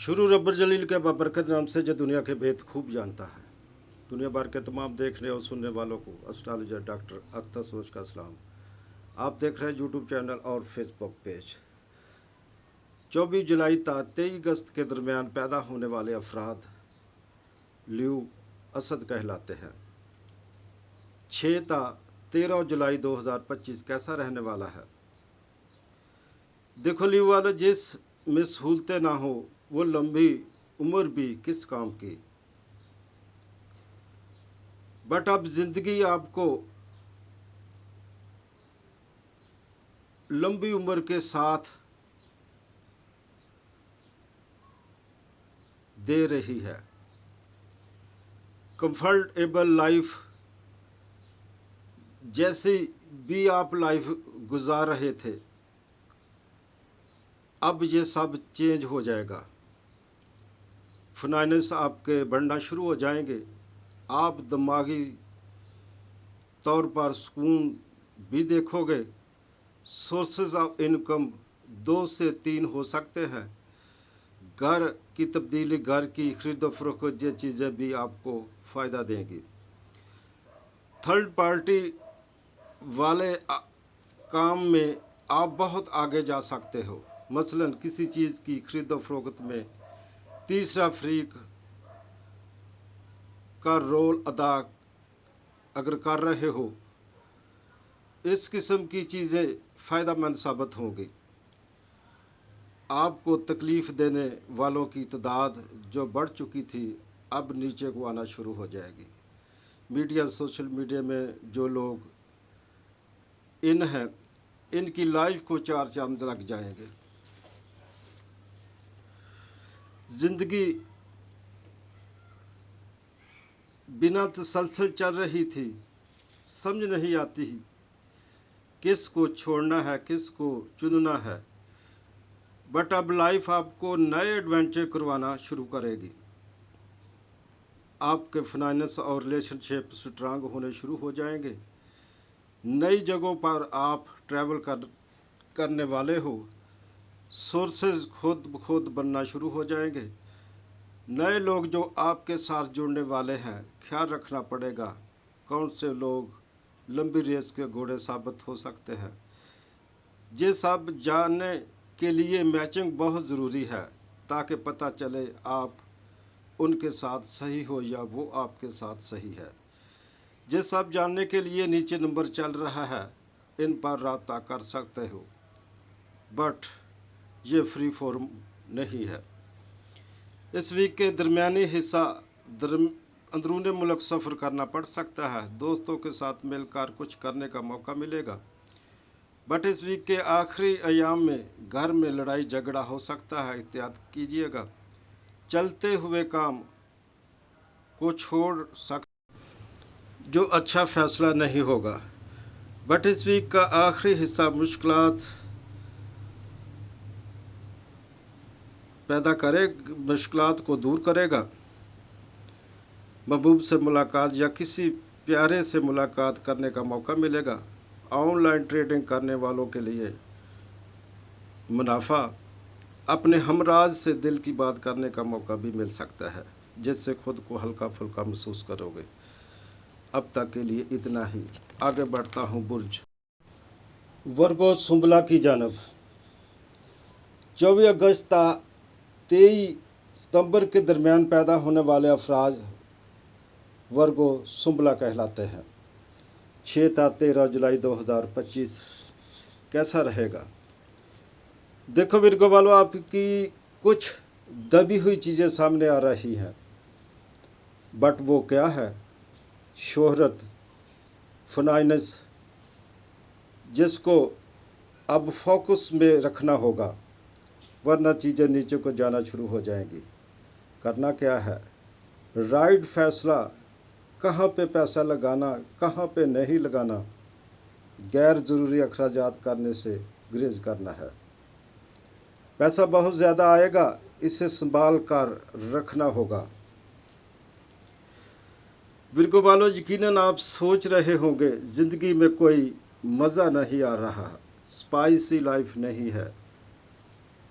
शुरू रब्बर जलील के बाबरकत नाम से जो दुनिया के भेद खूब जानता है। दुनिया भर के तमाम देखने और सुनने वालों को एस्ट्रोलॉजर डॉक्टर अख्तर सोच का सलाम। आप देख रहे हैं यूट्यूब चैनल और फेसबुक पेज। 24 जुलाई ता 23 अगस्त के दरमियान पैदा होने वाले अफराद ल्यू असद कहलाते हैं। 6 ता 13 जुलाई 2025 कैसा रहने वाला है? देखो ल्यू वाले, जिस में सहूलतें ना हो वो लंबी उम्र भी किस काम की। बट अब जिंदगी आपको लंबी उम्र के साथ दे रही है। कंफर्टेबल लाइफ जैसी भी आप लाइफ गुजार रहे थे, अब ये सब चेंज हो जाएगा। फाइनेंस आपके बढ़ना शुरू हो जाएंगे। आप दिमागी तौर पर सुकून भी देखोगे। सोर्सेज ऑफ इनकम 2 से 3 हो सकते हैं। घर की तब्दीली, घर की खरीदो फरोख्त, ये चीज़ें भी आपको फ़ायदा देंगी। थर्ड पार्टी वाले काम में आप बहुत आगे जा सकते हो। मसलन किसी चीज़ की खरीदो फरोख्त में तीसरा फरीक का रोल अदा अगर कर रहे हो, इस किस्म की चीज़ें फ़ायदेमंद साबित होंगी। आपको तकलीफ़ देने वालों की तादाद जो बढ़ चुकी थी, अब नीचे को आना शुरू हो जाएगी। मीडिया, सोशल मीडिया में जो लोग इन हैं, इनकी लाइफ को चार चांद लग जाएंगे। ज़िंदगी बिना तसलसल चल रही थी, समझ नहीं आती किस को छोड़ना है, किस को चुनना है। बट अब लाइफ आपको नए एडवेंचर करवाना शुरू करेगी। आपके फाइनेंस और रिलेशनशिप स्ट्रांग होने शुरू हो जाएंगे। नई जगहों पर आप ट्रैवल करने वाले हो। सोर्सेज खुद ब खुद बनना शुरू हो जाएंगे। नए लोग जो आपके साथ जुड़ने वाले हैं, ख्याल रखना पड़ेगा कौन से लोग लंबी रेस के घोड़े साबित हो सकते हैं। ये सब जानने के लिए मैचिंग बहुत ज़रूरी है, ताकि पता चले आप उनके साथ सही हो या वो आपके साथ सही है। ये सब जानने के लिए नीचे नंबर चल रहा है, इन पर रब्ता कर सकते हो। बट ये फ्री फॉर्म नहीं है। इस वीक के दरमियानी हिस्सा अंदरूनी मुल्क सफ़र करना पड़ सकता है। दोस्तों के साथ मिलकर कुछ करने का मौका मिलेगा। बट इस वीक के आखिरी अयाम में घर में लड़ाई झगड़ा हो सकता है, एहतियात कीजिएगा। चलते हुए काम को छोड़ सकते जो अच्छा फैसला नहीं होगा। बट इस वीक का आखिरी हिस्सा मुश्किलात मुश्किलात को दूर करेगा। महबूब से मुलाकात या किसी प्यारे से मुलाकात करने का मौका मिलेगा। ऑनलाइन ट्रेडिंग करने वालों के लिए मुनाफा। अपने हमराज से दिल की बात करने का मौका भी मिल सकता है, जिससे खुद को हल्का फुल्का महसूस करोगे। अब तक के लिए इतना ही। आगे बढ़ता हूँ बुर्ज वर्गो सुंबला की जानब। 24 अगस्त 23 सितंबर के दरमियान पैदा होने वाले अफराद वर्गो सुंबला कहलाते हैं। 6 ता 13 जुलाई 2025 कैसा रहेगा? देखो विर्गो वालों, आपकी कुछ दबी हुई चीज़ें सामने आ रही हैं। बट वो क्या है? शोहरत, फाइनेंस, जिसको अब फोकस में रखना होगा, वरना चीज़ें नीचे को जाना शुरू हो जाएंगी। करना क्या है? राइट फैसला, कहाँ पे पैसा लगाना, कहाँ पे नहीं लगाना। गैर ज़रूरी अखराजात करने से गुरेज करना है। पैसा बहुत ज़्यादा आएगा, इसे संभाल कर रखना होगा। विर्गो वालों, यकीनन आप सोच रहे होंगे ज़िंदगी में कोई मज़ा नहीं आ रहा, स्पाइसी लाइफ नहीं है।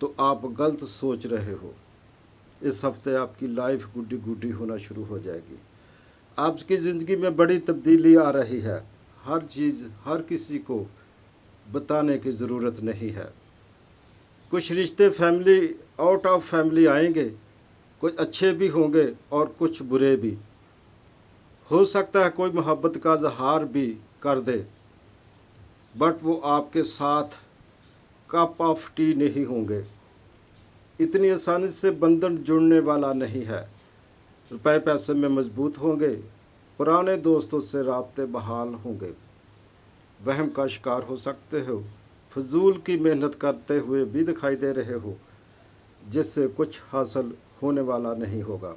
तो आप गलत सोच रहे हो। इस हफ्ते आपकी लाइफ गुड्डी गुड्डी होना शुरू हो जाएगी। आपकी ज़िंदगी में बड़ी तब्दीली आ रही है। हर चीज़ हर किसी को बताने की ज़रूरत नहीं है। कुछ रिश्ते फैमिली आउट ऑफ फैमिली आएंगे, कुछ अच्छे भी होंगे और कुछ बुरे भी। हो सकता है कोई मोहब्बत का इजहार भी कर दे, बट वो आपके साथ कप ऑफ टी नहीं होंगे। इतनी आसानी से बंधन जुड़ने वाला नहीं है। रुपए पैसे में मजबूत होंगे, पुराने दोस्तों से राब्ते बहाल होंगे, वहम का शिकार हो सकते हो, फजूल की मेहनत करते हुए भी दिखाई दे रहे हो, जिससे कुछ हासिल होने वाला नहीं होगा।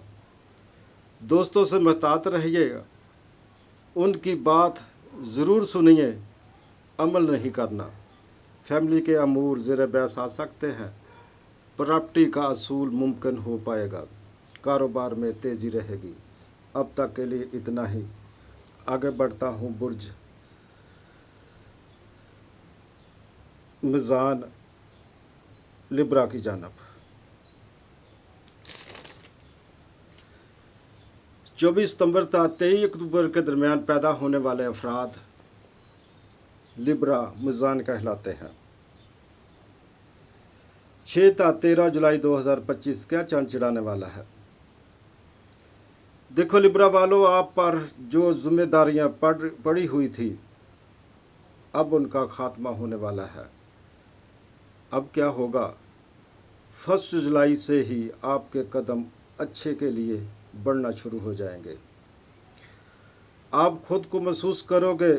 दोस्तों से महतात रहिएगा, उनकी बात ज़रूर सुनिए, अमल नहीं करना। फैमिली के अमूर ज़ेर बहस आ सकते हैं, प्रॉपर्टी का असूल मुमकिन हो पाएगा, कारोबार में तेज़ी रहेगी। अब तक के लिए इतना ही। आगे बढ़ता हूँ बुर्ज मिज़ान लिब्रा की जानब। 24 सितंबर था 23 अक्टूबर के दरमियान पैदा होने वाले अफराद लिब्रा मिज़ान कहलाते हैं। 6 था 13 जुलाई 2025 क्या चांद चिढ़ाने वाला है। देखो लिब्रा वालों, आप पर जो जिम्मेदारियां पड़ी हुई थी, अब उनका खात्मा होने वाला है। अब क्या होगा? 1 जुलाई से ही आपके कदम अच्छे के लिए बढ़ना शुरू हो जाएंगे। आप खुद को महसूस करोगे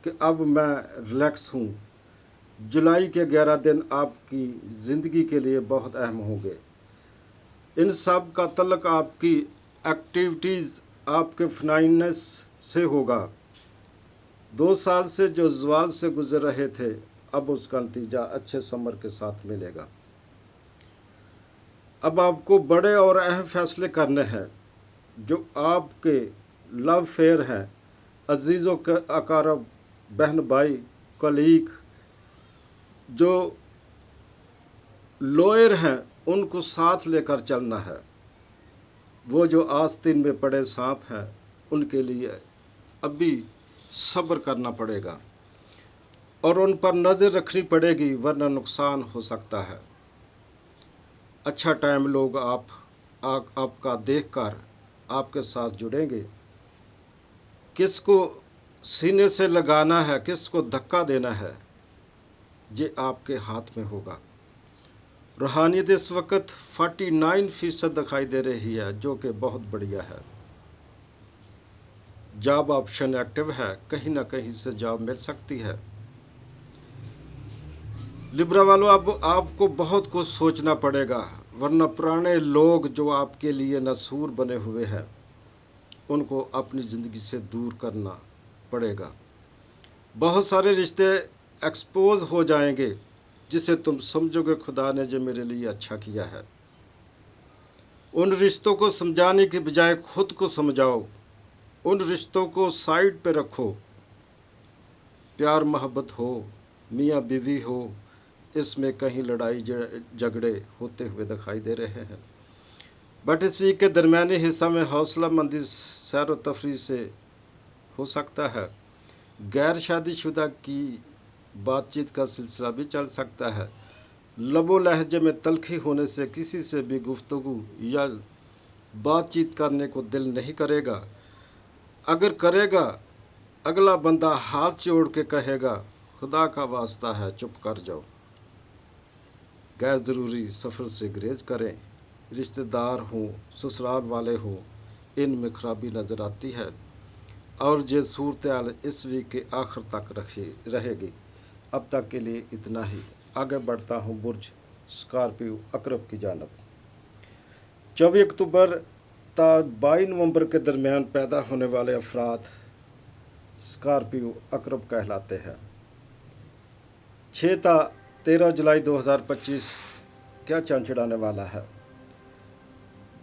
कि अब मैं रिलैक्स हूँ। जुलाई के 11 दिन आपकी ज़िंदगी के लिए बहुत अहम होंगे। इन सब का तल्लुक़ आपकी एक्टिविटीज़, आपके फाइनेंस से होगा। 2 साल से जो ज़वाल से गुजर रहे थे, अब उसका नतीजा अच्छे समर के साथ मिलेगा। अब आपको बड़े और अहम फैसले करने हैं। जो आपके लव फेयर हैं, अजीज़ों के अकारब, बहन भाई, कलीग, जो लॉयर हैं, उनको साथ लेकर चलना है। वो जो आस्तीन में पड़े सांप हैं, उनके लिए अभी सब्र करना पड़ेगा और उन पर नज़र रखनी पड़ेगी, वरना नुकसान हो सकता है। अच्छा टाइम लोग आपका देखकर आपके साथ जुड़ेंगे। किसको सीने से लगाना है, किसको धक्का देना है, ये आपके हाथ में होगा। रूहानियत इस वक्त 49% दिखाई दे रही है, जो कि बहुत बढ़िया है। जॉब ऑप्शन एक्टिव है, कहीं ना कहीं से जॉब मिल सकती है। लिब्रा वालों, अब आपको बहुत कुछ सोचना पड़ेगा, वरना पुराने लोग जो आपके लिए नसूर बने हुए हैं, उनको अपनी ज़िंदगी से दूर करना पड़ेगा। बहुत सारे रिश्ते एक्सपोज हो जाएंगे, जिसे तुम समझोगे खुदा ने जो मेरे लिए अच्छा किया है। उन रिश्तों को समझाने के बजाय खुद को समझाओ। उन रिश्तों को साइड पे रखो। प्यार मोहब्बत हो, मियाँ बीवी हो, इसमें कहीं लड़ाई झगड़े होते हुए दिखाई दे रहे हैं। बट इस वीक के दरमियानी हिस्सा में हौसला मंदी सैर व तफरीह से हो सकता है। गैर शादीशुदा की बातचीत का सिलसिला भी चल सकता है। लबो लहजे में तलखी होने से किसी से भी गुफ्तगू या बातचीत करने को दिल नहीं करेगा। अगर करेगा, अगला बंदा हाथ जोड़ के कहेगा, खुदा का वास्ता है चुप कर जाओ। गैर ज़रूरी सफ़र से गुरेज करें। रिश्तेदार हों, ससुराल वाले हों, इनमें खराबी नज़र आती है और ये सूरत हाल इस वीक के आखिर तक रहेगी। अब तक के लिए इतना ही। आगे बढ़ता हूँ बुर्ज स्कॉर्पियो अकरब की जानब। 24 अक्टूबर ता 22 नवंबर के दरमियान पैदा होने वाले अफराद स्कॉर्पियो अकरब कहलाते हैं। 6 ता 13 जुलाई 2025 क्या चांद चिढ़ाने वाला है।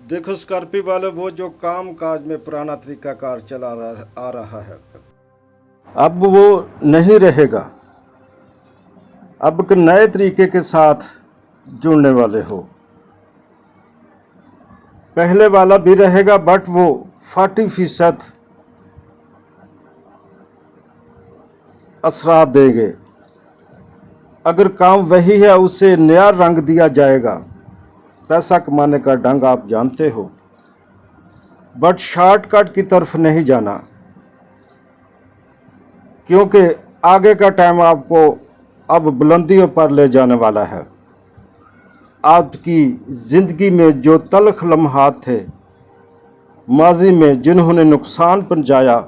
देखो स्कॉर्पियो वाले, वो जो काम काज में पुराना तरीकाकार चला आ रहा है, अब वो नहीं रहेगा। अब एक नए तरीके के साथ जुड़ने वाले हो। पहले वाला भी रहेगा, बट वो 40% असरात देंगे। अगर काम वही है, उसे नया रंग दिया जाएगा। पैसा कमाने का ढंग आप जानते हो, बट शॉर्टकट की तरफ नहीं जाना, क्योंकि आगे का टाइम आपको अब बुलंदियों पर ले जाने वाला है। आपकी ज़िंदगी में जो तल्ख लम्हात थे, माजी में जिन्होंने नुकसान पहुंचाया,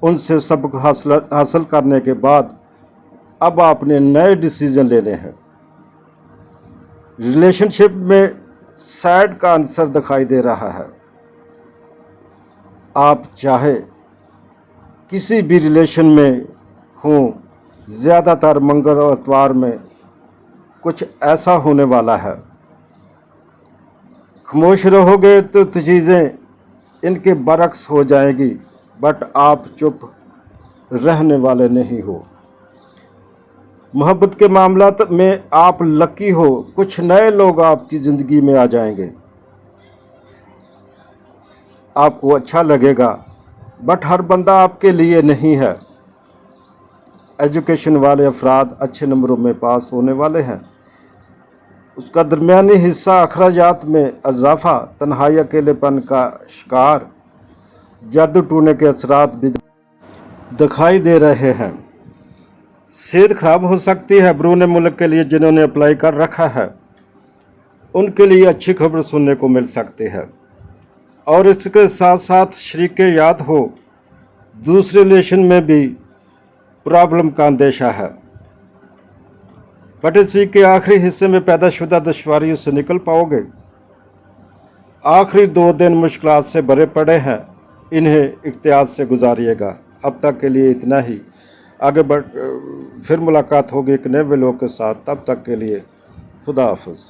उनसे सबक हासिल करने के बाद अब आपने नए डिसीजन लेने हैं। रिलेशनशिप में सैड का आंसर दिखाई दे रहा है। आप चाहे किसी भी रिलेशन में हों, ज़्यादातर मंगल और इतवार में कुछ ऐसा होने वाला है। खामोश रहोगे तो चीज़ें इनके बरक्स हो जाएंगी, बट आप चुप रहने वाले नहीं हो। मोहब्बत के मामला में आप लकी हो, कुछ नए लोग आपकी ज़िंदगी में आ जाएंगे, आपको अच्छा लगेगा, बट हर बंदा आपके लिए नहीं है। एजुकेशन वाले अफराद अच्छे नंबरों में पास होने वाले हैं। उसका दरमियानी हिस्सा अखराजात में इजाफा, तन्हाई अकेलेपन का शिकार, जादू टूने के असरात भी दिखाई दे रहे हैं। सेहत खराब हो सकती है। बैरून मुल्क के लिए जिन्होंने अप्लाई कर रखा है, उनके लिए अच्छी खबर सुनने को मिल सकती है। और इसके साथ साथ शरीक याद हो, दूसरे रिलेशन में भी प्रॉब्लम का अंदेशा है, बट इस वीक के आखिरी हिस्से में पैदाशुदा दुश्वारियों से निकल पाओगे। आखिरी 2 दिन मुश्किलात से भरे पड़े हैं, इन्हें इख्तियार से गुजारिएगा। अब तक के लिए इतना ही। आगे फिर मुलाकात होगी एक नए व्लॉग के साथ। तब तक के लिए खुदा हाफिज़।